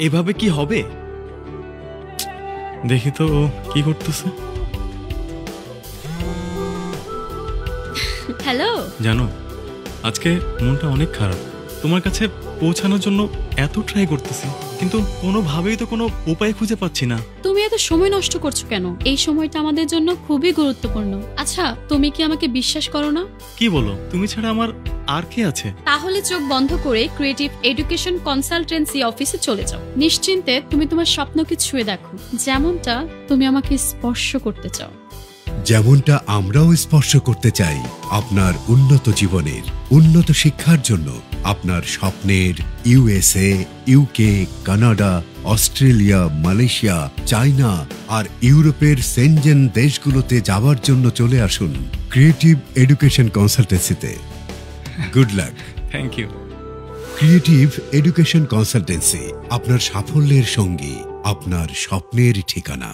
এভাবে কি হবে? দেখি তো ও কি করতেছে। হ্যালো। জানো, আজকে মনটা অনেক খারাপ। তোমার কাছে পৌঁছানোর জন্য এত ট্রাই করতেছি, কিন্তু কোনোভাবেই তো কোনো উপায় খুঁজে পাচ্ছি না। তুমি এত সময় নষ্ট করছো কেন? এই সময়টা আমাদের জন্য খুবই গুরুত্বপূর্ণ। আচ্ছা, তুমি কি আমাকে বিশ্বাস করো না? কি বলো? তুমি ছাড়া আমার আর কে আছে? তাহলে চোখ বন্ধ করে ক্রিয়েটিভ এডুকেশন কনসালটেন্সি অফিসে চলে যাও। নিশ্চিন্তে তুমি তোমার স্বপ্নকে ছুঁয়ে দেখো, যেমনটা তুমি আমাকে স্পর্শ করতে চাও। যেমনটা আমরাও স্পর্শ করতে চাই আপনার উন্নত জীবনের, উন্নত শিক্ষার জন্য, আপনার স্বপ্নের USA, UK, Canada, Australia, Malaysia, China আর ইউরোপের সেনজেন দেশগুলোতে যাওয়ার জন্য চলে আসুন ক্রিয়েটিভ এডুকেশন কনসালটেন্সিতে। Good luck. Thank you. Creative education consultancy, আপনার সাফল্যের সঙ্গী, আপনার স্বপ্নের ঠিকানা।